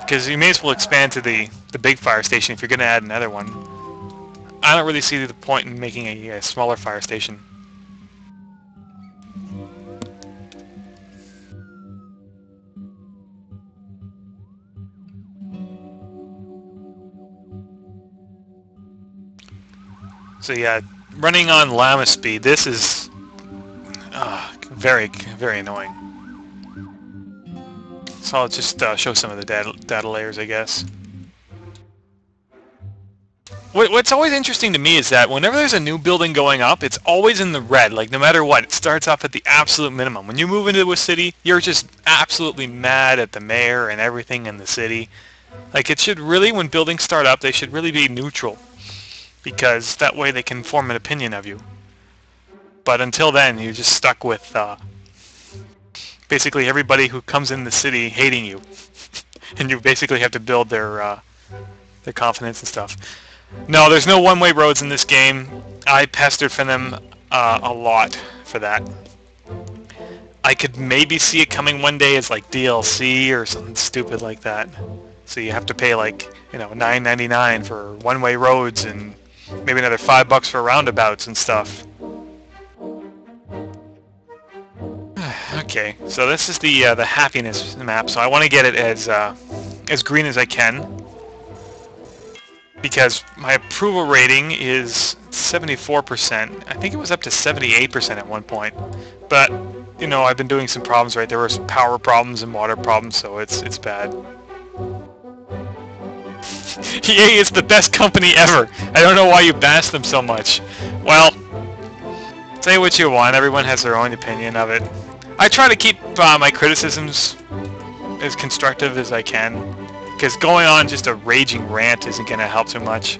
because you may as well expand to the big fire station if you're going to add another one. I don't really see the point in making a smaller fire station. So yeah, running on llama speed, this is very, very annoying. So I'll just show some of the data layers, I guess. What's always interesting to me is that whenever there's a new building going up, it's always in the red. Like, no matter what, it starts off at the absolute minimum. When you move into a city, you're just absolutely mad at the mayor and everything in the city. Like, it should really, when buildings start up, they should really be neutral, because that way they can form an opinion of you. But until then, you're just stuck with basically everybody who comes in the city hating you. And you basically have to build their confidence and stuff. No, there's no one-way roads in this game. I pestered for them a lot for that. I could maybe see it coming one day as like DLC or something stupid like that. So you have to pay like, you know, $9.99 for one-way roads and maybe another $5 for roundabouts and stuff. Okay, so this is the happiness map. So I want to get it as green as I can, because my approval rating is 74%. I think it was up to 78% at one point. But, you know, I've been doing some problems, right? There were some power problems and water problems, so it's bad. EA is the best company ever. I don't know why you bash them so much. Well, say what you want. Everyone has their own opinion of it. I try to keep my criticisms as constructive as I can, because going on just a raging rant isn't going to help too much.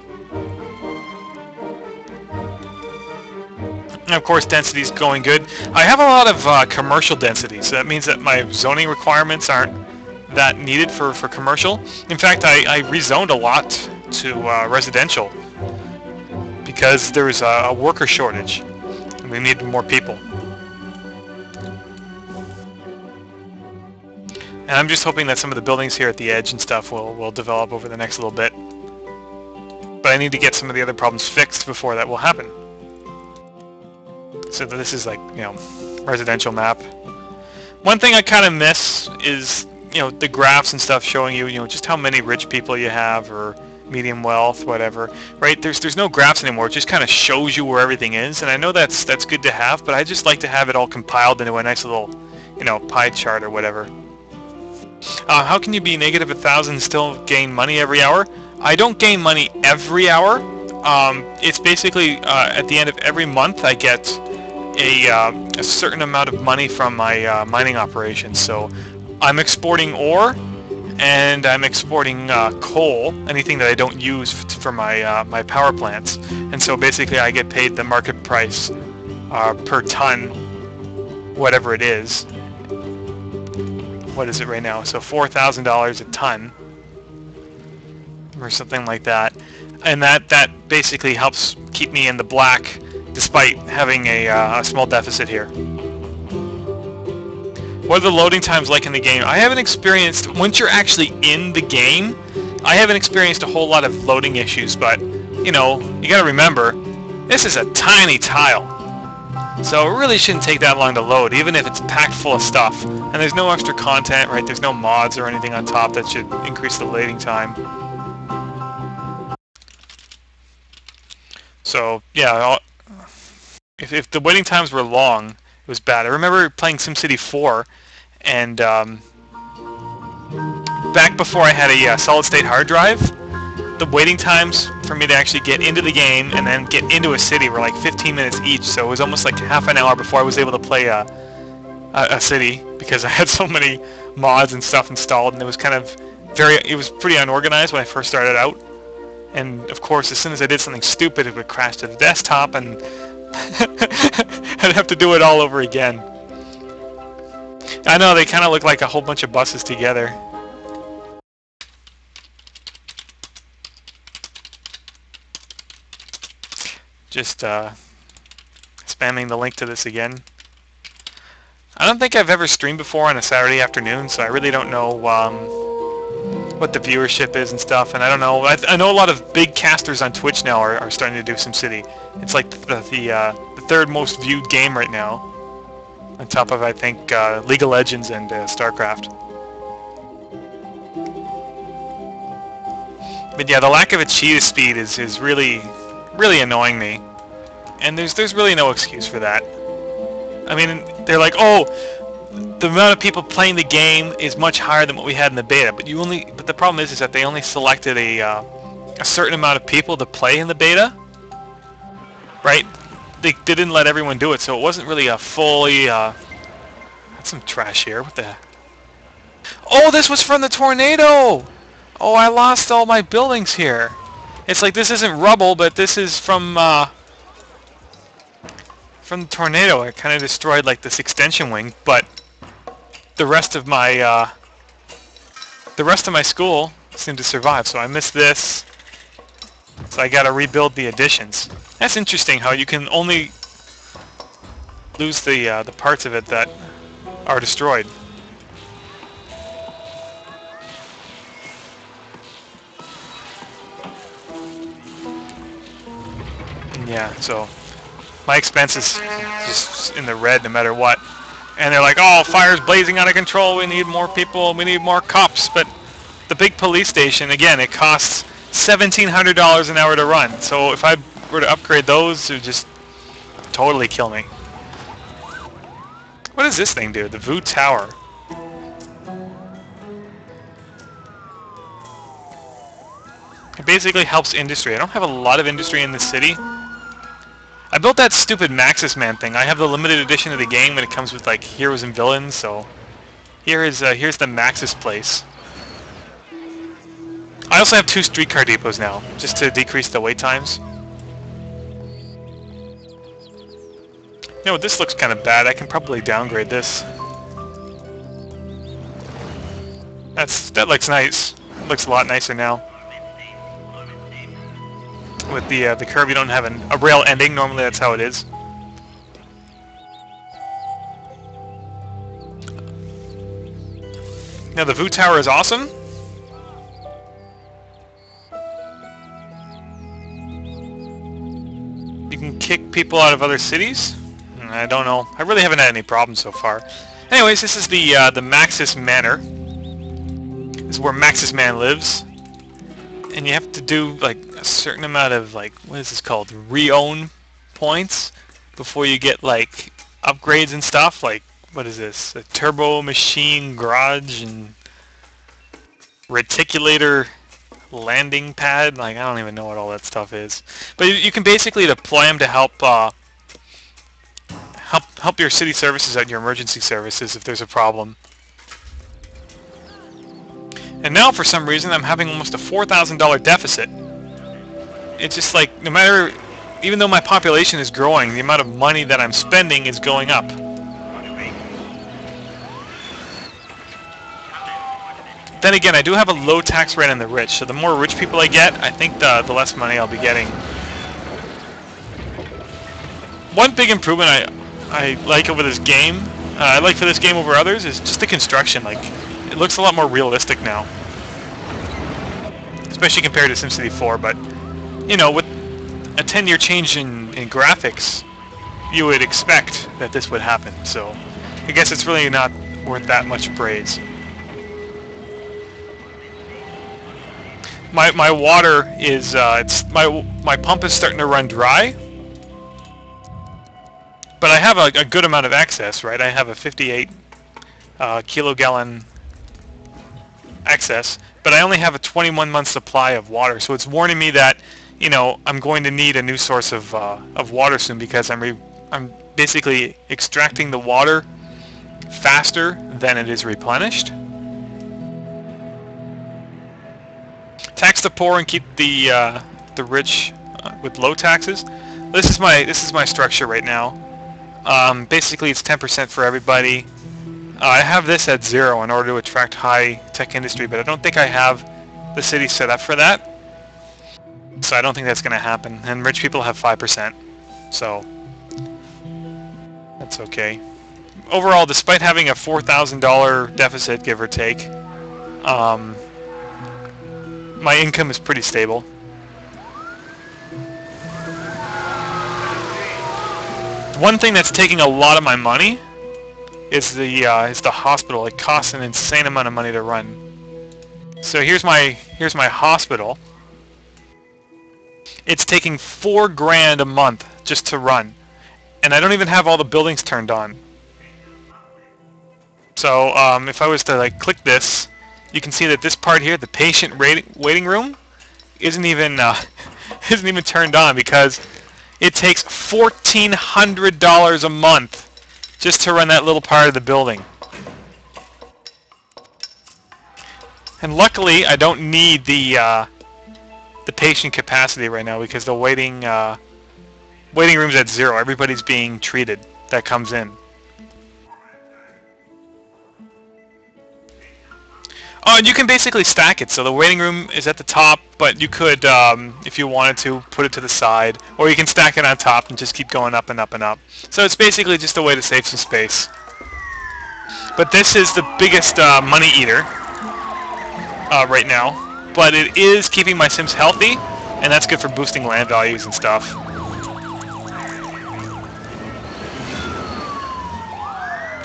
And of course, density's going good. I have a lot of commercial density, so that means that my zoning requirements aren't that needed for commercial. In fact, I rezoned a lot to residential because there was a worker shortage and we needed more people. And I'm just hoping that some of the buildings here at the edge and stuff will develop over the next little bit. But I need to get some of the other problems fixed before that will happen. So this is like, you know, residential map. One thing I kind of miss is, you know, the graphs and stuff showing you, you know, just how many rich people you have or medium wealth, whatever. Right? There's no graphs anymore. It just kind of shows you where everything is. And I know that's good to have, but I just like to have it all compiled into a nice little, you know, pie chart or whatever. How can you be negative 1,000 and still gain money every hour? I don't gain money every hour. It's basically at the end of every month I get a certain amount of money from my mining operations. So I'm exporting ore and I'm exporting coal, anything that I don't use for my my power plants. And so basically I get paid the market price per ton, whatever it is. What is it right now? So $4,000 a ton or something like that, and that basically helps keep me in the black despite having a small deficit here. What are the loading times like in the game? I haven't experienced, once you're actually in the game, I haven't experienced a whole lot of loading issues, but you know, you gotta remember, this is a tiny tile. So it really shouldn't take that long to load, even if it's packed full of stuff. And there's no extra content, right? There's no mods or anything on top that should increase the loading time. So, yeah, if the waiting times were long, it was bad. I remember playing SimCity 4, and back before I had a solid-state hard drive, the waiting times for me to actually get into the game and then get into a city were like 15 minutes each, so it was almost like half an hour before I was able to play a city, because I had so many mods and stuff installed, and it was kind of it was pretty unorganized when I first started out. And of course, as soon as I did something stupid, it would crash to the desktop, and I'd have to do it all over again. I know, they kind of look like a whole bunch of buses together. Just spamming the link to this again. I don't think I've ever streamed before on a Saturday afternoon, so I really don't know what the viewership is and stuff. And I don't know. I know a lot of big casters on Twitch now are starting to do SimCity. It's like the third most viewed game right now, on top of I think League of Legends and StarCraft. But yeah, the lack of achieve speed is really annoying me, and there's really no excuse for that. I mean, they're like, oh, the amount of people playing the game is much higher than what we had in the beta, but the problem is that they only selected a certain amount of people to play in the beta, right? They didn't let everyone do it, so it wasn't really a fully. That's some trash here. What the heck? Oh, this was from the tornado. Oh, I lost all my buildings here. It's like this isn't rubble, but this is from the tornado. It kind of destroyed like this extension wing, but the rest of my school seemed to survive. So I missed this. So I got to rebuild the additions. That's interesting how you can only lose the parts of it that are destroyed. Yeah, so my expense is just in the red no matter what. And they're like, oh, fire's blazing out of control, we need more people, we need more cops. But the big police station, again, it costs $1,700 an hour to run. So if I were to upgrade those, it would just totally kill me. What does this thing do? The VU Tower. It basically helps industry. I don't have a lot of industry in this city. I built that stupid Maxis Man thing. I have the limited edition of the game, and it comes with like heroes and villains. So here's the Maxis place. I also have 2 streetcar depots now, just to decrease the wait times. You know, this looks kind of bad. I can probably downgrade this. That looks nice. It looks a lot nicer now. With the curve, you don't have a rail ending. Normally, that's how it is. Now, the VU Tower is awesome. You can kick people out of other cities. I don't know. I really haven't had any problems so far. Anyways, this is the Maxis Manor. This is where Maxis Man lives. And you have to do like a certain amount of like, what is this called? Re-own points before you get like upgrades and stuff. Like, what is this? A turbo machine garage and reticulator landing pad. Like, I don't even know what all that stuff is. But you can basically deploy them to help help your city services out, your emergency services if there's a problem. And now, for some reason, I'm having almost a $4,000 deficit. It's just like, no matter, even though my population is growing, the amount of money that I'm spending is going up. Then again, I do have a low tax rate on the rich, so the more rich people I get, I think the less money I'll be getting. One big improvement I like over this game, I like for this game over others, is just the construction. Like, it looks a lot more realistic now, especially compared to SimCity 4. But you know, with a 10-year change in graphics, you would expect that this would happen. So I guess it's really not worth that much praise. My water is my pump is starting to run dry, but I have a good amount of excess, right? I have a 58 kilogallon excess, but I only have a 21-month supply of water, so it's warning me that, you know, I'm going to need a new source of water soon, because I'm basically extracting the water faster than it is replenished. Tax the poor and keep the rich with low taxes. This is my structure right now. Basically, it's 10% for everybody. I have this at 0 in order to attract high-tech industry, but I don't think I have the city set up for that. So I don't think that's going to happen. And rich people have 5%, so that's okay. Overall, despite having a $4,000 deficit, give or take, my income is pretty stable. One thing that's taking a lot of my money is the hospital. It costs an insane amount of money to run. So here's my hospital. It's taking $4 grand a month just to run, and I don't even have all the buildings turned on. So if I was to like click this, you can see that this part here, the patient waiting room, isn't even isn't even turned on because it takes $1,400 a month just to run that little part of the building. And luckily, I don't need the patient capacity right now because the waiting room's at 0. Everybody's being treated that comes in. Oh, and you can basically stack it. So the waiting room is at the top, but you could, if you wanted to, put it to the side, or you can stack it on top and just keep going up and up and up. So it's basically just a way to save some space. But this is the biggest money eater right now. But it is keeping my Sims healthy, and that's good for boosting land values and stuff.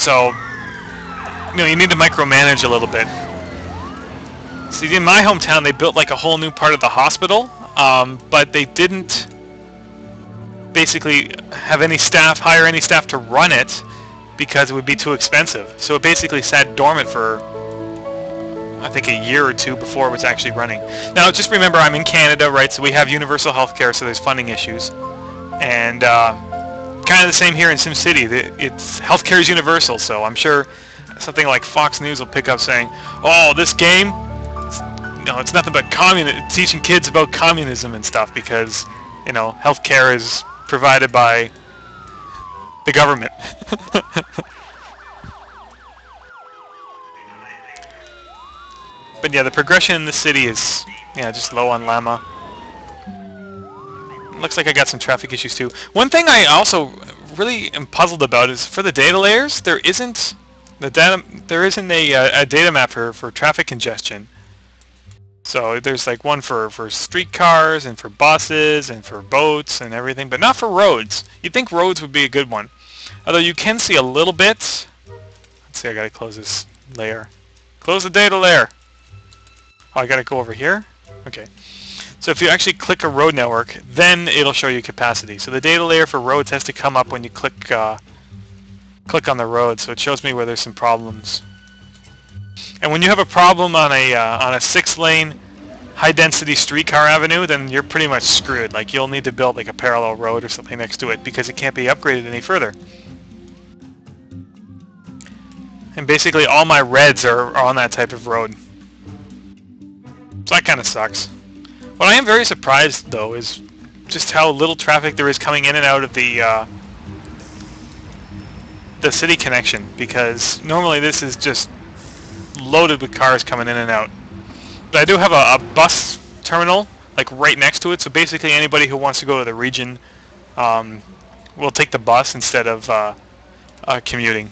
So, you know, you need to micromanage a little bit. See, in my hometown, they built like a whole new part of the hospital, but they didn't basically have any staff, hire any staff to run it because it would be too expensive. So it basically sat dormant for, I think, a year or two before it was actually running. Now, just remember, I'm in Canada, right? So we have universal healthcare, so there's funding issues. And kind of the same here in SimCity. It's healthcare is universal, so I'm sure something like Fox News will pick up saying, "Oh, this game, it's nothing but teaching kids about communism and stuff because, you know, healthcare is provided by the government." But yeah, the progression in the city is, just low on llama. Looks like I got some traffic issues too. One thing I also really am puzzled about is for the data layers, there isn't a data map for traffic congestion. So there's like one for streetcars and for buses and for boats and everything, but not for roads. You'd think roads would be a good one. Although you can see a little bit. Let's see, I gotta close this layer. Close the data layer. Oh, I gotta go over here? Okay. So if you actually click a road network, then it'll show you capacity. So the data layer for roads has to come up when you click on the road, so it shows me where there's some problems. And when you have a problem on a 6-lane high-density streetcar avenue, then you're pretty much screwed. Like, you'll need to build like a parallel road or something next to it because it can't be upgraded any further. And basically all my reds are on that type of road. So that kind of sucks. What I am very surprised, though, is just how little traffic there is coming in and out of the city connection, because normally this is just loaded with cars coming in and out. But I do have a bus terminal like right next to it, so basically anybody who wants to go to the region will take the bus instead of commuting.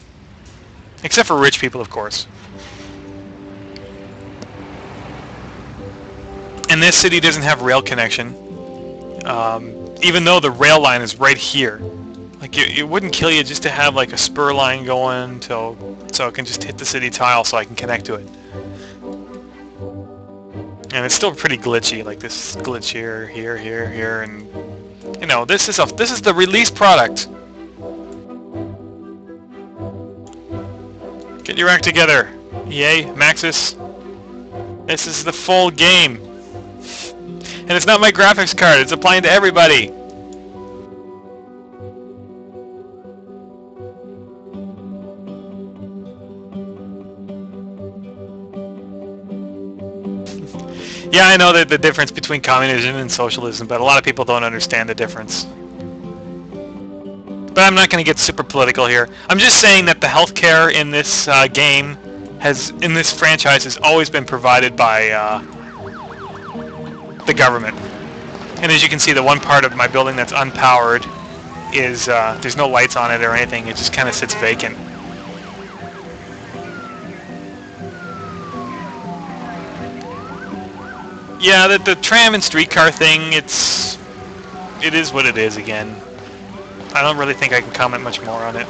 Except for rich people, of course. And this city doesn't have rail connection, even though the rail line is right here. Like, it wouldn't kill you just to have like a spur line going so it can just hit the city tile so I can connect to it. And it's still pretty glitchy, like this glitch here, and you know, this is the release product. Get your act together, EA, Maxis. This is the full game. And it's not my graphics card, it's applying to everybody. Yeah, I know that the difference between communism and socialism, but a lot of people don't understand the difference. But I'm not going to get super political here. I'm just saying that the healthcare in this game in this franchise has always been provided by the government. And as you can see, the one part of my building that's unpowered is there's no lights on it or anything. It just kind of sits vacant. Yeah, the tram and streetcar thing, it is what it is again. I don't really think I can comment much more on it.